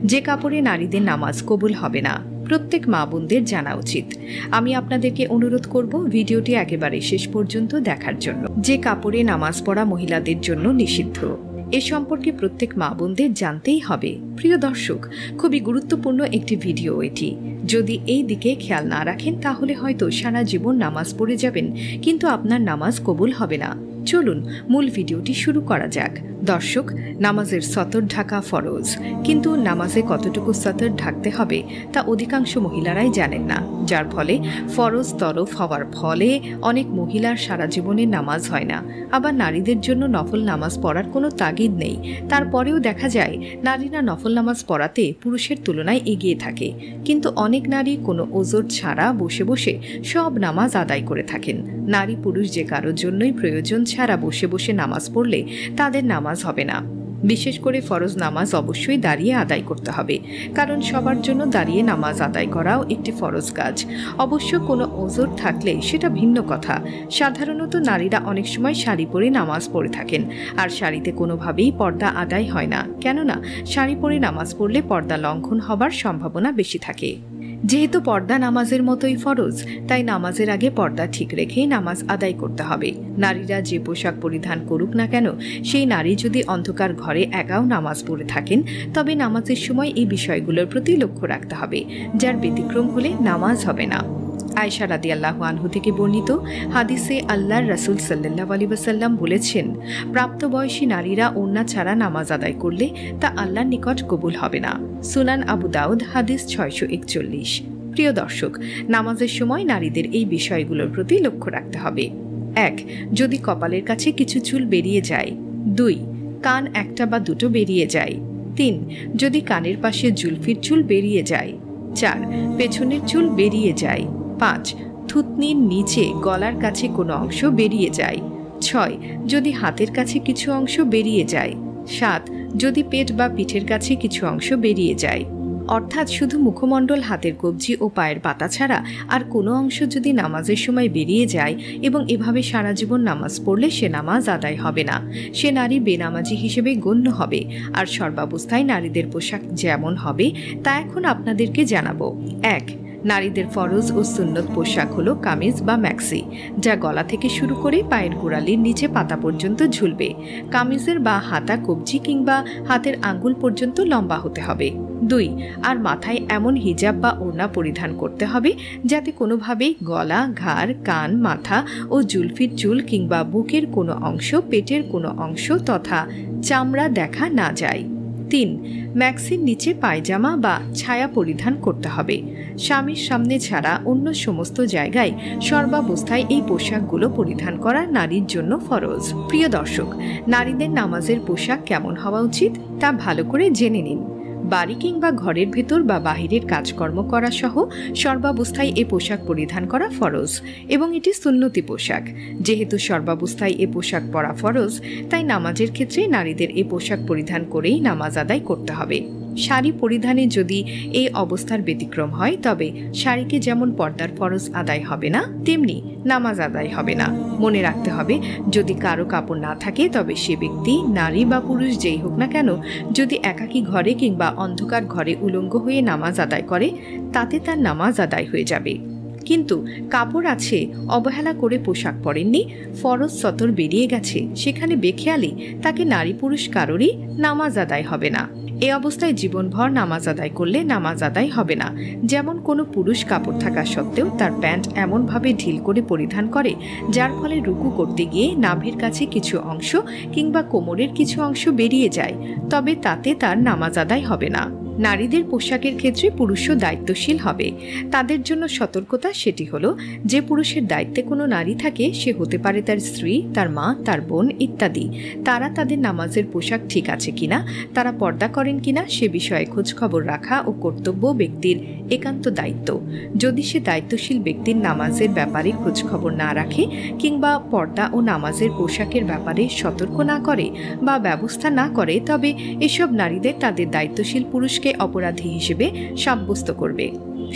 যে কাপড়ে নারীদের নামাজ কবুল হবে না, প্রত্যেক মা বোনদের জানা উচিত। আমি আপনাদেরকে অনুরোধ করব ভিডিওটি একেবারে শেষ পর্যন্ত দেখার জন্য। যে কাপড়ে নামাজ পড়া মহিলাদের জন্য নিষিদ্ধ, এ সম্পর্কে প্রত্যেক মা বোনদের জানতেই হবে। প্রিয় দর্শক, খুবই গুরুত্বপূর্ণ একটি ভিডিও এটি। যদি এই দিকে খেয়াল না রাখেন তাহলে হয়তো সারা জীবন নামাজ পড়ে যাবেন, কিন্তু আপনার নামাজ কবুল হবে না। চলুন মূল ভিডিওটি শুরু করা যাক। দর্শক, নামাজের সতর ঢাকা ফরজ, কিন্তু নামাজে কতটুকু সতর ঢাকতে হবে তা অধিকাংশ মহিলারাই জানেন না, যার ফলে ফরজ তরফ হওয়ার ফলে অনেক মহিলার সারা জীবনে নামাজ হয় না। আবার নারীদের জন্য নফল নামাজ পড়ার কোনো তাগিদ নেই, তারপরেও দেখা যায় নারীরা নফল নামাজ পড়াতে পুরুষের তুলনায় এগিয়ে থাকে। কিন্তু অনেক নারী কোনো ওজর ছাড়া বসে বসে সব নামাজ আদায় করে থাকেন। নারী পুরুষ যে কারোর জন্যই প্রয়োজন ছাড়া বসে বসে নামাজ পড়লে তাদের নামাজ হবে না। বিশেষ করে ফরজ নামাজ অবশ্যই দাঁড়িয়ে আদায় করতে হবে, কারণ সবার জন্য দাঁড়িয়ে নামাজ আদায় করাও একটি ফরজ কাজ। অবশ্য কোনো ওজর থাকলে সেটা ভিন্ন কথা। সাধারণত নারীরা অনেক সময় শাড়ি পরে নামাজ পড়ে থাকেন, আর শাড়িতে কোনোভাবেই পর্দা আদায় হয় না, কেননা শাড়ি পরে নামাজ পড়লে পর্দা লঙ্ঘন হবার সম্ভাবনা বেশি থাকে। যেহেতু পর্দা নামাজের মতোই ফরজ, তাই নামাজের আগে পর্দা ঠিক রেখেই নামাজ আদায় করতে হবে। নারীরা যে পোশাক পরিধান করুক না কেন, সেই নারী যদি অন্ধকার ঘরে একাও নামাজ পড়ে থাকেন, তবে নামাজের সময় এই বিষয়গুলোর প্রতি লক্ষ্য রাখতে হবে, যার ব্যতিক্রম হলে নামাজ হবে না। আয়েশা রাদিয়াল্লাহু আনহু থেকে বর্ণিত হাদিসে আল্লাহর রাসূল সাল্লাল্লাহু আলাইহি ওয়াসাল্লাম বলেছেন, প্রাপ্তবয়সী নারীরা ওড়না ছাড়া নামাজ আদায় করলে তা আল্লাহর নিকট কবুল হবে না। সুনান আবু দাউদ হাদিস 641। প্রিয় দর্শক, নামাজের সময় নারীদের এই বিষয়গুলোর প্রতি লক্ষ্য রাখতে হবে। 1. যদি কপালের কাছে কিছু চুল বেরিয়ে যায়। 2. কান একটা বা দুটো বেরিয়ে যায়। 3. যদি কানের পাশে জুলফির চুল বেরিয়ে যায়। 4. পেছনের চুল বেরিয়ে যায়। 5. থুতনির নিচে গলার কাছে কোনো অংশ বেরিয়ে যায়। 6. যদি হাতের কাছে কিছু অংশ বেরিয়ে যায়। 7. যদি পেট বা পিঠের কাছে কিছু অংশ বেরিয়ে যায়। অর্থাৎ শুধু মুখমণ্ডল, হাতের কবজি ও পায়ের পাতা ছাড়া আর কোনো অংশ যদি নামাজের সময় বেরিয়ে যায় এবং এভাবে সারা জীবন নামাজ পড়লে সে নামাজ আদায় হবে না, সে নারী বেনামাজি হিসেবে গণ্য হবে। আর সর্বাবস্থায় নারীদের পোশাক যেমন হবে তা এখন আপনাদেরকে জানাবো। 1. নারীদের ফরজ ও সুন্নত পোশাক হলো কামিজ বা ম্যাক্সি, যা গলা থেকে শুরু করে পায়ের গোড়ালির নিচে পাতা পর্যন্ত ঝুলবে। কামিজের বা হাতা কবজি কিংবা হাতের আঙ্গুল পর্যন্ত লম্বা হতে হবে। 2. আর মাথায় এমন হিজাব বা ওড়না পরিধান করতে হবে যাতে কোনোভাবেই গলা, ঘাড়, কান, মাথা ও জুলফির চুল কিংবা বুকের কোনো অংশ, পেটের কোনো অংশ তথা চামড়া দেখা না যায়। 3. ম্যাক্সির নিচে পায়জামা বা ছায়া পরিধান করতে হবে। স্বামীর সামনে ছাড়া অন্য সমস্ত জায়গায় সর্বাবস্থায় এই পোশাকগুলো পরিধান করা নারীর জন্য ফরজ। প্রিয় দর্শক, নারীদের নামাজের পোশাক কেমন হওয়া উচিত তা ভালো করে জেনে নিন। বাড়ি কিংবা ঘরের ভেতর বা বাহিরের কাজকর্ম করা সহ সর্বাবস্থায় এ পোশাক পরিধান করা ফরজ এবং এটি সুন্নতি পোশাক। যেহেতু সর্বাবস্থায় এ পোশাক পরা ফরজ, তাই নামাজের ক্ষেত্রে নারীদের এ পোশাক পরিধান করেই নামাজ আদায় করতে হবে। শাড়ি পরিধানে যদি এই অবস্থার ব্যতিক্রম হয়, তবে শাড়িকে যেমন পর্দার ফরজ আদায় হবে না, তেমনি নামাজ আদায় হবে না। মনে রাখতে হবে, যদি কারো কাপড় না থাকে তবে সে ব্যক্তি, নারী বা পুরুষ যেই হোক না কেন, যদি একাকী ঘরে কিংবা অন্ধকার ঘরে উলঙ্গ হয়ে নামাজ আদায় করে, তাতে তার নামাজ আদায় হয়ে যাবে। কিন্তু কাপড় আছে, অবহেলা করে পোশাক পরেননি, ফরজ সতর বেরিয়ে গেছে, সেখানে বেখেয়ালি, তাকে নারী পুরুষ কারোরই নামাজ আদায় হবে না। এ অবস্থায় জীবনভর নামাজ আদায় করলে নামাজ আদায় হবে না। যেমন কোনো পুরুষ কাপড় থাকা সত্ত্বেও তার প্যান্ট এমনভাবে ঢিল করে পরিধান করে যার ফলে রুকু করতে গিয়ে নাভির কাছে কিছু অংশ কিংবা কোমরের কিছু অংশ বেরিয়ে যায়, তবে তাতে তার নামাজ আদায় হবে না। নারীদের পোশাকের ক্ষেত্রে পুরুষও দায়িত্বশীল হবে। তাদের জন্য সতর্কতা সেটি হলো, যে পুরুষের দায়িত্বে কোনো নারী থাকে, সে হতে পারে তার স্ত্রী, তার মা, তার বোন ইত্যাদি, তারা তাদের নামাজের পোশাক ঠিক আছে কিনা, তারা পর্দা করেন কিনা সে বিষয়ে খোঁজখবর রাখা ও কর্তব্য ব্যক্তির একান্ত দায়িত্ব। যদি সে দায়িত্বশীল ব্যক্তির নামাজের ব্যাপারে খোঁজখবর না রাখে কিংবা পর্দা ও নামাজের পোশাকের ব্যাপারে সতর্ক না করে বা ব্যবস্থা না করে, তবে এসব নারীদের তাদের দায়িত্বশীল পুরুষকে পুরুষকে অপরাধী হিসেবে সাব্যস্ত করবে।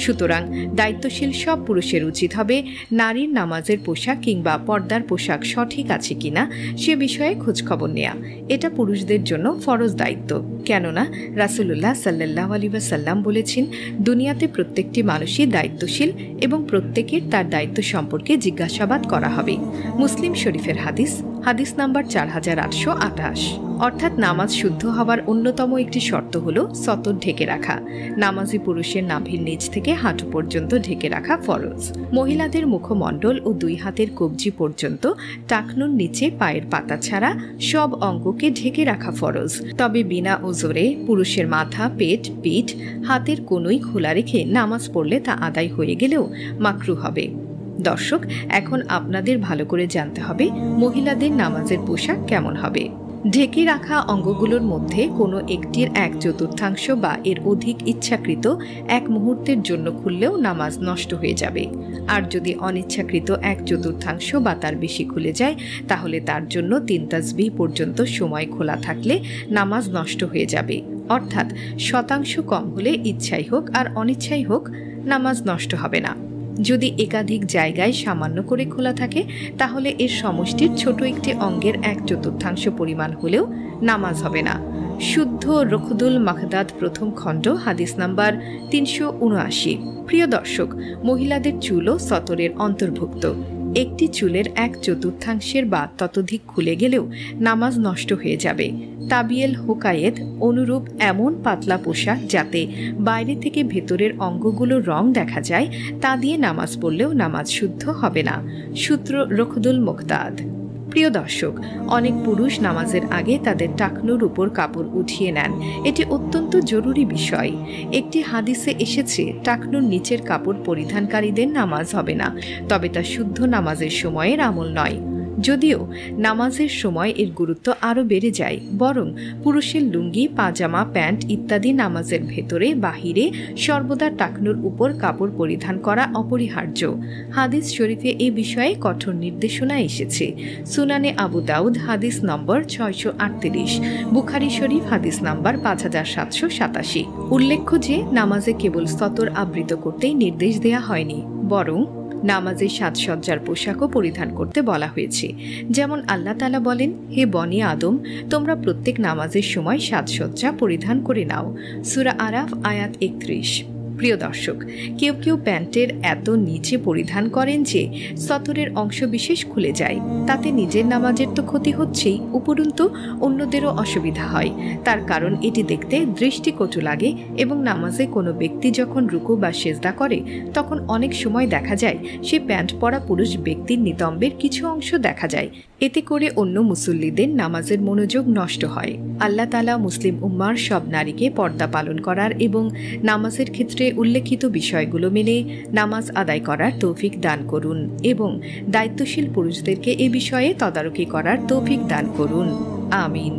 সুতরাং দায়িত্বশীল সব পুরুষের উচিত হবে নারীর নামাজের পোশাক কিংবা পর্দার পোশাক সঠিক আছে কিনা সে বিষয়ে খোঁজখবর নেয়া। এটা পুরুষদের জন্য ফরজ দায়িত্ব, কেননা রাসূলুল্লাহ সাল্লাল্লাহু আলাইহি ওয়াসাল্লাম বলেছেন, দুনিয়াতে প্রত্যেকটি মানুষই দায়িত্বশীল এবং প্রত্যেকের তার দায়িত্ব সম্পর্কে জিজ্ঞাসাবাদ করা হবে। মুসলিম শরীফের হাদিস নাম্বার 4828। অর্থাৎ নামাজ শুদ্ধ হওয়ার অন্যতম একটি শর্ত হল সতর ঢেকে রাখা। নামাজি পুরুষের নাভির নিচ থেকে হাঁটু পর্যন্ত ঢেকে রাখা ফরজ। মহিলাদের মুখমণ্ডল ও 2 হাতের কবজি পর্যন্ত টাকনুর নিচে পায়ের পাতা ছাড়া সব অঙ্গকে ঢেকে রাখা ফরজ। তবে বিনা ওজরে পুরুষের মাথা, পেট, পিঠ, হাতের কোনোই খোলা রেখে নামাজ পড়লে তা আদায় হয়ে গেলেও মাকরুহ হবে। দর্শক, এখন আপনাদের ভালো করে জানতে হবে মহিলাদের নামাজের পোশাক কেমন হবে। ঢেকে রাখা অঙ্গগুলোর মধ্যে কোনো একটির 1/4 বা এর অধিক ইচ্ছাকৃত এক মুহূর্তের জন্য খুললেও নামাজ নষ্ট হয়ে যাবে। আর যদি অনিচ্ছাকৃত 1/4 বা তার বেশি খুলে যায়, তাহলে তার জন্য 3 তাসবিহ পর্যন্ত সময় খোলা থাকলে নামাজ নষ্ট হয়ে যাবে। অর্থাৎ শতাংশ কম হলে ইচ্ছাই হোক আর অনিচ্ছাই হোক নামাজ নষ্ট হবে না। যদি একাধিক জায়গায় সামান্য করে খোলা থাকে, তাহলে এর সমষ্টির ছোট একটি অঙ্গের 1/4 পরিমাণ হলেও নামাজ হবে না। শুদ্ধ রখদুল মাখদাদ প্রথম খণ্ড, হাদিস নাম্বার 379। প্রিয় দর্শক, মহিলাদের চুলও সতরের অন্তর্ভুক্ত। একটি চুলের 1/4 বা ততোধিক খুলে গেলেও নামাজ নষ্ট হয়ে যাবে। তাবিয়েল হোকায়েত অনুরূপ এমন পাতলা পোশাক যাতে বাইরে থেকে ভেতরের অঙ্গগুলোর রং দেখা যায়, তা দিয়ে নামাজ পড়লেও নামাজ শুদ্ধ হবে না। সূত্র রখদুল মুখতাদ। প্রিয় দর্শক, অনেক পুরুষ নামাজের আগে তাদের টাকনুর উপর কাপড় উঠিয়ে নেন। এটি অত্যন্ত জরুরি বিষয়। একটি হাদিসে এসেছে, টাকনুর নিচের কাপড় পরিধানকারীদের নামাজ হবে না, তবে তা শুদ্ধ নামাজের সময়ের আমল নয়। যদিও নামাজের সময় এর গুরুত্ব আরও বেড়ে যায়, বরং পুরুষের লুঙ্গি, পাজামা, প্যান্ট ইত্যাদি নামাজের ভেতরে বাহিরে সর্বদা টাকনুর উপর কাপড় পরিধান করা অপরিহার্য। হাদিস শরীফে এ বিষয়ে কঠোর নির্দেশনা এসেছে। সুনানে আবু দাউদ হাদিস নম্বর 638, বুখারী শরীফ হাদিস নাম্বার 5787। উল্লেখ্য যে নামাজে কেবল সতর আবৃত করতেই নির্দেশ দেয়া হয়নি, বরং নামাজে সাজসজ্জার পোশাকও পরিধান করতে বলা হয়েছে। যেমন আল্লাহ তাআলা বলেন, হে বনি আদম, তোমরা প্রত্যেক নামাজের সময় সাজসজ্জা পরিধান করে নাও। সূরা আরাফ আয়াত 31। প্রিয় দর্শক, কেউ কেউ প্যান্টের এত নিচে পরিধান করেন যে সতরের অংশ বিশেষ খুলে যায়। তাতে নিজের নামাজের তো ক্ষতি হচ্ছেই, উপরন্তু অন্যদেরও অসুবিধা হয়। তার কারণ এটি দেখতে দৃষ্টিকটু লাগে এবং নামাজে কোনো ব্যক্তি যখন রুকু বা সেজদা করে, তখন অনেক সময় দেখা যায় সে প্যান্ট পরা পুরুষ ব্যক্তির নিতম্বের কিছু অংশ দেখা যায়। এতে করে অন্য মুসল্লিদের নামাজের মনোযোগ নষ্ট হয়। আল্লাহ তাআলা মুসলিম উম্মার সব নারীকে পর্দা পালন করার এবং নামাজের ক্ষেত্রে উল্লেখিত বিষয়গুলো মেনে নামাজ আদায় করার তৌফিক দান করুন এবং দায়িত্বশীল পুরুষদেরকে এ বিষয়ে তদারকি করার তৌফিক দান করুন। আমিন।